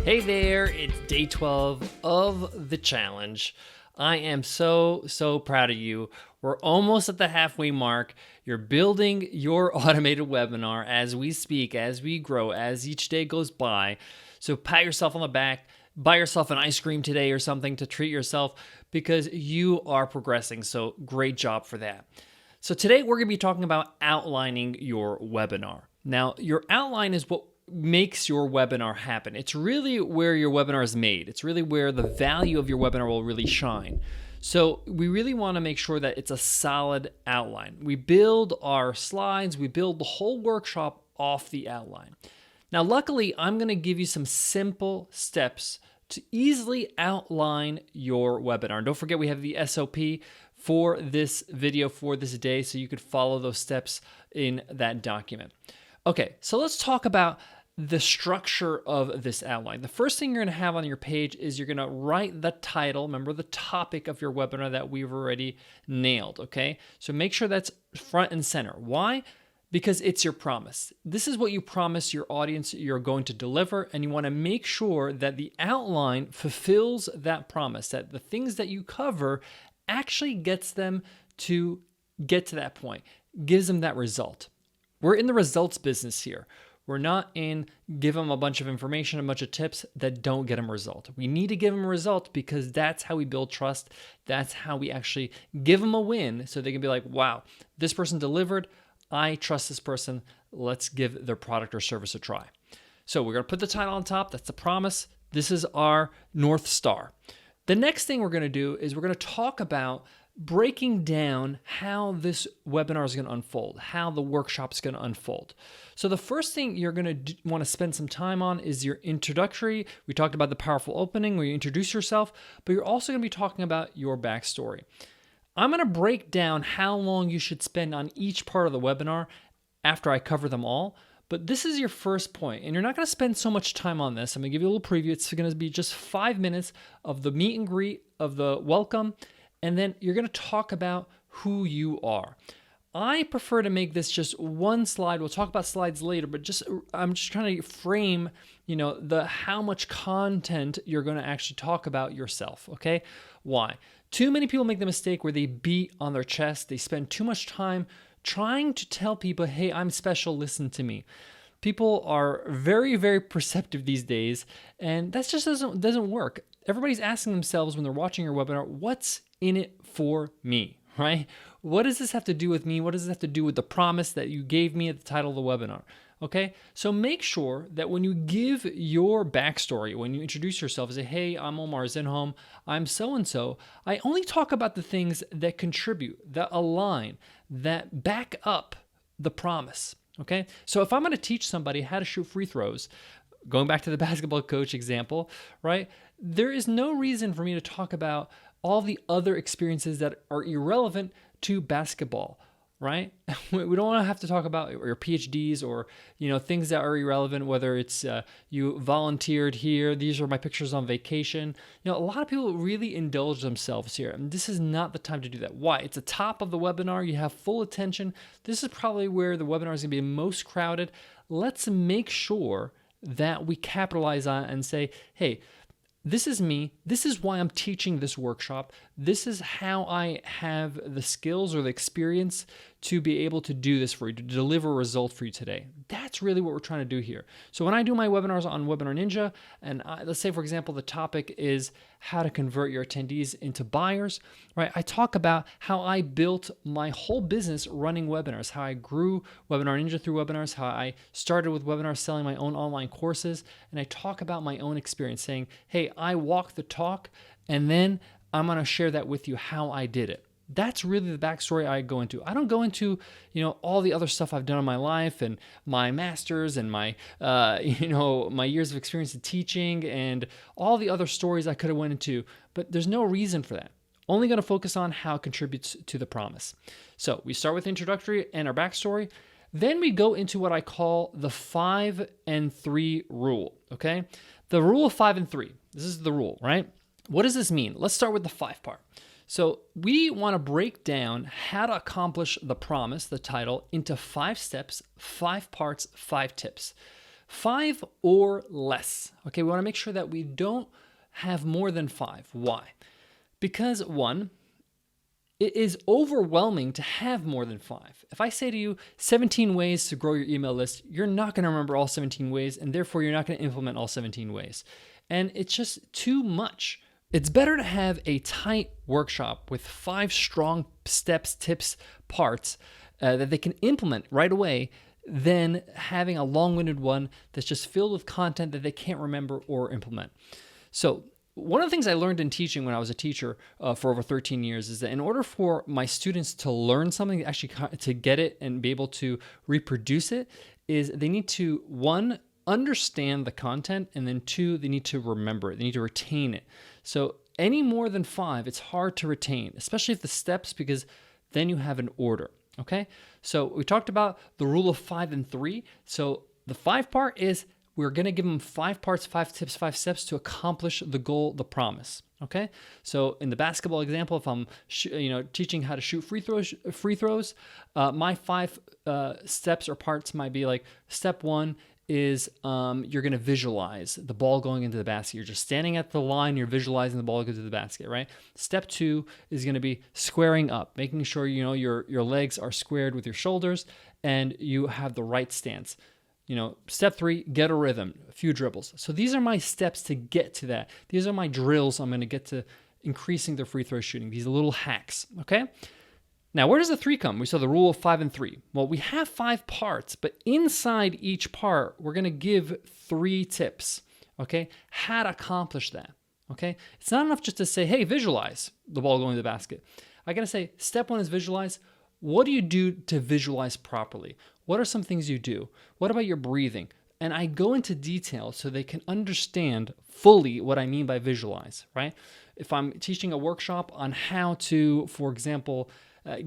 Hey there, it's day 12 of the challenge. I am so proud of you. We're almost at the halfway mark. You're building your automated webinar as we speak, as we grow, as each day goes by. So pat yourself on the back, buy yourself an ice cream today or something to treat yourself because you are progressing. So great job for that. So today we're going to be talking about outlining your webinar. Now, your outline is what makes your webinar happen. It's really where your webinar is made. It's really where the value of your webinar will really shine. So we really want to make sure that it's a solid outline. We build our slides, we build the whole workshop off the outline. Now, luckily, I'm going to give you some simple steps to easily outline your webinar. And don't forget, we have the SOP for this video for this day, so you could follow those steps in that document. Okay, so let's talk about the structure of this outline. The first thing you're going to have on your page is you're going to write the title, remember the topic of your webinar that we've already nailed, okay? So make sure that's front and center. Why? Because it's your promise. This is what you promise your audience you're going to deliver, and you want to make sure that the outline fulfills that promise, that the things that you cover actually gets them to get to that point, gives them that result. We're in the results business here. We're not in give them a bunch of information, a bunch of tips that don't get them a result. We need to give them a result because that's how we build trust. That's how we actually give them a win so they can be like, wow, this person delivered. I trust this person. Let's give their product or service a try. So we're going to put the title on top. That's the promise. This is our North Star. The next thing we're going to do is we're going to talk about breaking down how this webinar is going to unfold, how the workshop is going to unfold. So the first thing you're going to want to spend some time on is your introductory. We talked about the powerful opening where you introduce yourself, but you're also going to be talking about your backstory. I'm going to break down how long you should spend on each part of the webinar after I cover them all. But this is your first point, and you're not going to spend so much time on this. I'm going to give you a little preview. It's going to be just 5 minutes of the meet and greet, of the welcome, and then you're going to talk about who you are. I prefer to make this just one slide. We'll talk about slides later, but I'm just trying to frame, how much content you're going to actually talk about yourself, okay? Why? Too many people make the mistake where they beat on their chest. They spend too much time trying to tell people, hey, I'm special, listen to me. People are very, very perceptive these days, and that just doesn't work. Everybody's asking themselves when they're watching your webinar, what's in it for me, right? What does this have to do with me? What does this have to do with the promise that you gave me at the title of the webinar? Okay, so make sure that when you give your backstory, when you introduce yourself, say, hey, I'm Omar Zinholm, I'm so-and-so, I only talk about the things that contribute, that align, that back up the promise, okay? So if I'm going to teach somebody how to shoot free throws, going back to the basketball coach example, right? There is no reason for me to talk about all the other experiences that are irrelevant to basketball, right? We don't want to have to talk about your PhDs or, things that are irrelevant, whether it's you volunteered here, these are my pictures on vacation. A lot of people really indulge themselves here, and this is not the time to do that. Why? It's the top of the webinar. You have full attention. This is probably where the webinar is going to be most crowded. Let's make sure that we capitalize on it and say, hey, this is me. This is why I'm teaching this workshop. This is how I have the skills or the experience to be able to do this for you, to deliver a result for you today. That's really what we're trying to do here. So when I do my webinars on Webinar Ninja, and let's say, for example, the topic is how to convert your attendees into buyers, right? I talk about how I built my whole business running webinars, how I grew Webinar Ninja through webinars, how I started with webinars selling my own online courses, and I talk about my own experience saying, hey, I walk the talk, and then I'm going to share that with you how I did it. That's really the backstory I go into. I don't go into, all the other stuff I've done in my life and my masters and my, my years of experience in teaching and all the other stories I could have went into, but there's no reason for that. Only going to focus on how it contributes to the promise. So we start with introductory and our backstory. Then we go into what I call the 5 and 3 rule, okay? The rule of 5 and 3. This is the rule, right? What does this mean? Let's start with the 5 part. So we want to break down how to accomplish the promise, the title, into 5 steps, 5 parts, 5 tips. 5 or less. Okay, we want to make sure that we don't have more than 5. Why? Because one, it is overwhelming to have more than 5. If I say to you 17 ways to grow your email list, you're not going to remember all 17 ways, and therefore you're not going to implement all 17 ways. And it's just too much. It's better to have a tight workshop with 5 strong steps, tips, parts that they can implement right away than having a long-winded one that's just filled with content that they can't remember or implement. So one of the things I learned in teaching when I was a teacher for over 13 years is that in order for my students to learn something, actually to get it and be able to reproduce it, is they need to, one, understand the content, and then two, they need to remember it. They need to retain it. So any more than 5, it's hard to retain, especially if the steps, because then you have an order. Okay, so we talked about the rule of 5 and 3. So the 5 part is we're going to give them 5 parts, 5 tips, 5 steps to accomplish the goal, the promise. Okay, so in the basketball example, if I'm teaching how to shoot free throws, my 5 steps or parts might be like, step 1 is you're going to visualize the ball going into the basket. You're just standing at the line, you're visualizing the ball goes to the basket, right? Step 2 is going to be squaring up, making sure your legs are squared with your shoulders and you have the right stance. Step 3, get a rhythm, a few dribbles. So these are my steps to get to that. These are my drills I'm going to get to increasing their free throw shooting, these little hacks, okay? Now, where does the 3 come? We saw the rule of 5 and 3. Well, we have 5 parts, but inside each part, we're going to give 3 tips, okay? How to accomplish that, okay? It's not enough just to say, hey, visualize the ball going to the basket. I got to say, step 1 is visualize. What do you do to visualize properly? What are some things you do? What about your breathing? And I go into detail so they can understand fully what I mean by visualize, right? If I'm teaching a workshop on how to, for example,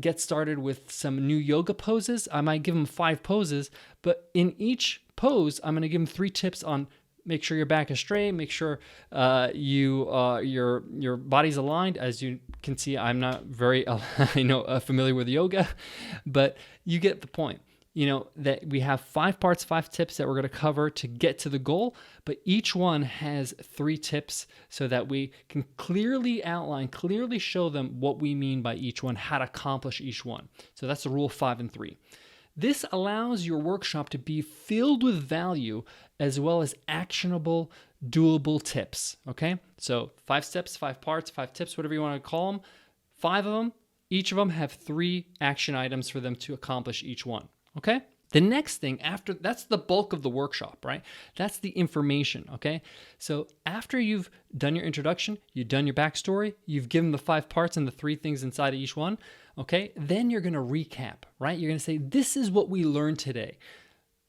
get started with some new yoga poses, I might give them 5 poses, but in each pose, I'm going to give them 3 tips on make sure your back is straight, make sure your body's aligned. As you can see, I'm not very familiar with yoga, but you get the point. That we have 5 parts, 5 tips that we're going to cover to get to the goal, but each one has 3 tips so that we can clearly outline, clearly show them what we mean by each one, how to accomplish each one. So that's the rule of 5 and 3. This allows your workshop to be filled with value as well as actionable, doable tips, okay? So 5 steps, 5 parts, 5 tips, whatever you want to call them, 5 of them, each of them have 3 action items for them to accomplish each one. Okay? The next thing that's the bulk of the workshop, right? That's the information, okay? So after you've done your introduction, you've done your backstory, you've given the 5 parts and the 3 things inside of each one, okay? Then you're going to recap, right? You're going to say, this is what we learned today.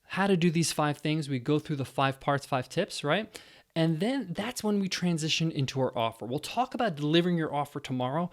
How to do these 5 things. We go through the 5 parts, 5 tips, right? And then that's when we transition into our offer. We'll talk about delivering your offer tomorrow,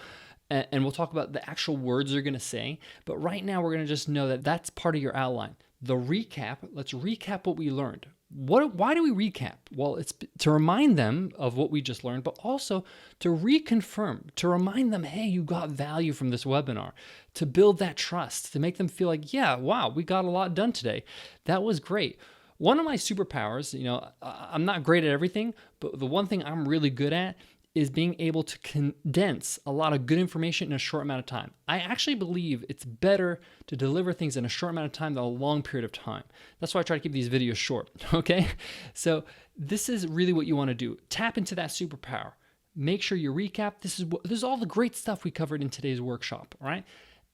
and we'll talk about the actual words you're going to say. But right now, we're going to just know that that's part of your outline. The recap, let's recap what we learned. Why do we recap? Well, it's to remind them of what we just learned, but also to reconfirm, to remind them, hey, you got value from this webinar, to build that trust, to make them feel like, yeah, wow, we got a lot done today. That was great. One of my superpowers, I'm not great at everything, but the one thing I'm really good at is being able to condense a lot of good information in a short amount of time. I actually believe it's better to deliver things in a short amount of time than a long period of time. That's why I try to keep these videos short, okay? So this is really what you want to do. Tap into that superpower. Make sure you recap. This is all the great stuff we covered in today's workshop, all right?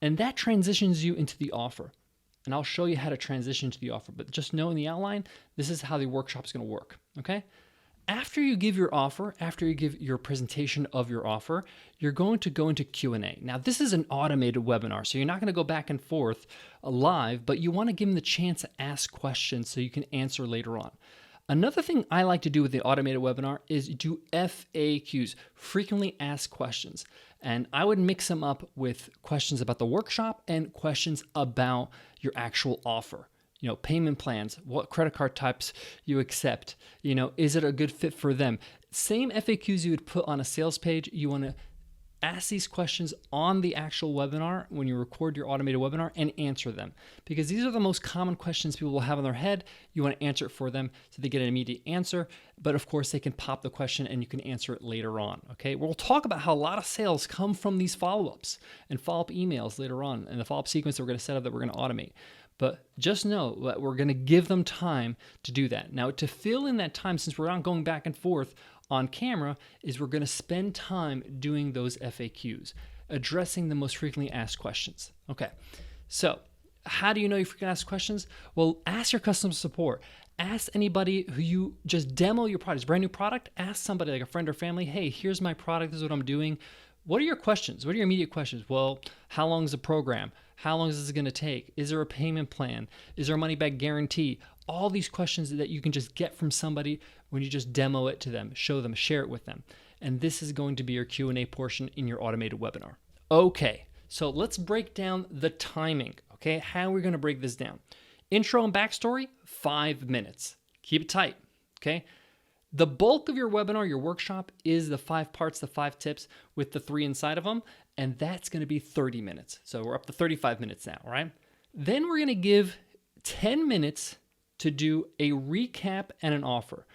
And that transitions you into the offer. And I'll show you how to transition to the offer, but just know in the outline, this is how the workshop is going to work, okay? After you give your offer, after you give your presentation of your offer, you're going to go into Q&A. Now, this is an automated webinar, so you're not going to go back and forth live, but you want to give them the chance to ask questions so you can answer later on. Another thing I like to do with the automated webinar is do FAQs, frequently asked questions. And I would mix them up with questions about the workshop and questions about your actual offer. Payment plans, what credit card types you accept, is it a good fit for them? Same FAQs you would put on a sales page, you want to Ask these questions on the actual webinar when you record your automated webinar and answer them, because these are the most common questions people will have in their head. You want to answer it for them so they get an immediate answer, but of course they can pop the question and you can answer it later on. Okay, we'll talk about how a lot of sales come from these follow-ups and follow-up emails later on, and the follow-up sequence that we're going to set up that we're going to automate. But just know that we're going to give them time to do that. Now, to fill in that time, since we're not going back and forth on camera, is we're going to spend time doing those FAQs, addressing the most frequently asked questions. Okay, so how do you know you frequently asked questions? Well, ask your customer support. Ask anybody who you just demo your product. It's a brand new product. Ask somebody like a friend or family, hey, here's my product. This is what I'm doing. What are your questions? What are your immediate questions? Well, how long is the program? How long is this going to take? Is there a payment plan? Is there a money back guarantee? All these questions that you can just get from somebody when you just demo it to them, show them, share it with them. And this is going to be your Q&A portion in your automated webinar. Okay, so let's break down the timing, okay? How are we going to break this down? Intro and backstory, 5 minutes. Keep it tight, okay? The bulk of your webinar, your workshop, is the 5 parts, the 5 tips with the 3 inside of them, and that's going to be 30 minutes. So we're up to 35 minutes now, right? Then we're going to give 10 minutes to do a recap and an offer.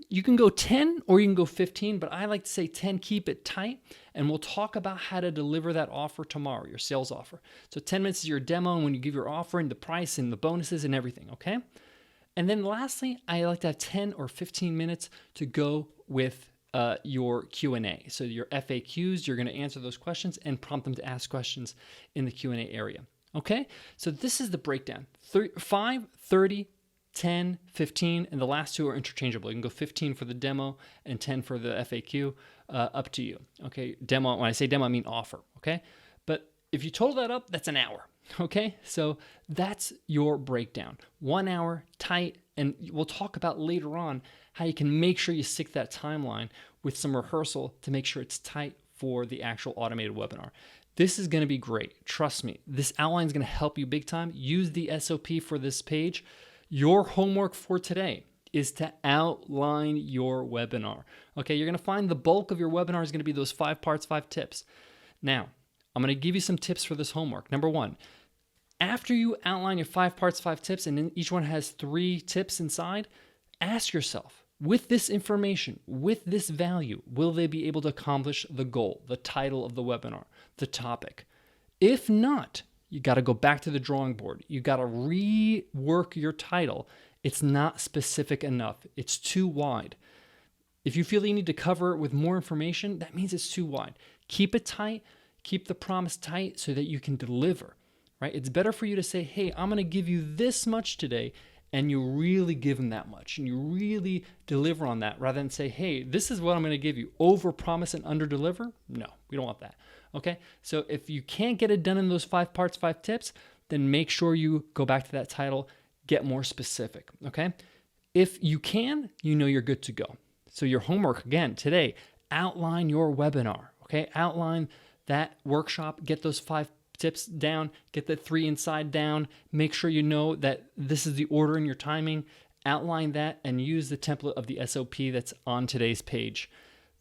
You can go 10 or you can go 15, but I like to say 10, keep it tight, and we'll talk about how to deliver that offer tomorrow, your sales offer. So 10 minutes is your demo, and when you give your offer and the price and the bonuses and everything, okay? And then lastly, I like to have 10 or 15 minutes to go with your Q&A. So your FAQs, you're going to answer those questions and prompt them to ask questions in the Q&A area. Okay? So this is the breakdown. 5, 30, 10, 15, and the last 2 are interchangeable. You can go 15 for the demo and 10 for the FAQ, up to you. Okay? Demo, when I say demo, I mean offer. Okay? But if you total that up, that's an hour. Okay, so that's your breakdown. 1 hour, tight, and we'll talk about later on how you can make sure you stick that timeline with some rehearsal to make sure it's tight for the actual automated webinar. This is going to be great. Trust me, this outline is going to help you big time. Use the SOP for this page. Your homework for today is to outline your webinar. Okay, you're going to find the bulk of your webinar is going to be those 5 parts, 5 tips. Now, I'm going to give you some tips for this homework. Number 1, after you outline your 5 parts, 5 tips, and each one has 3 tips inside, ask yourself, with this information, with this value, will they be able to accomplish the goal, the title of the webinar, the topic? If not, you got to go back to the drawing board. You got to rework your title. It's not specific enough. It's too wide. If you feel you need to cover it with more information, that means it's too wide. Keep it tight. Keep the promise tight so that you can deliver. Right? It's better for you to say, hey, I'm going to give you this much today, and you really give them that much, and you really deliver on that, rather than say, hey, this is what I'm going to give you. Over promise and under deliver? No, we don't want that. Okay? So if you can't get it done in those 5 parts, 5 tips, then make sure you go back to that title, get more specific. Okay? If you can, you know you're good to go. So your homework, again, today, outline your webinar. Okay? Outline that workshop, get those 5 tips down, get the 3 inside down, make sure you know that this is the order in your timing, outline that, and use the template of the SOP that's on today's page.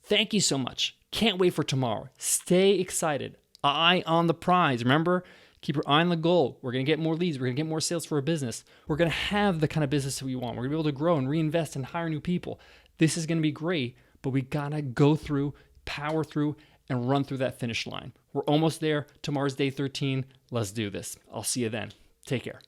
Thank you so much. Can't wait for tomorrow. Stay excited. Eye on the prize. Remember, keep your eye on the goal. We're going to get more leads. We're going to get more sales for our business. We're going to have the kind of business that we want. We're going to be able to grow and reinvest and hire new people. This is going to be great, but we got to go through, power through, and run through that finish line. We're almost there. Tomorrow's day 13. Let's do this. I'll see you then. Take care.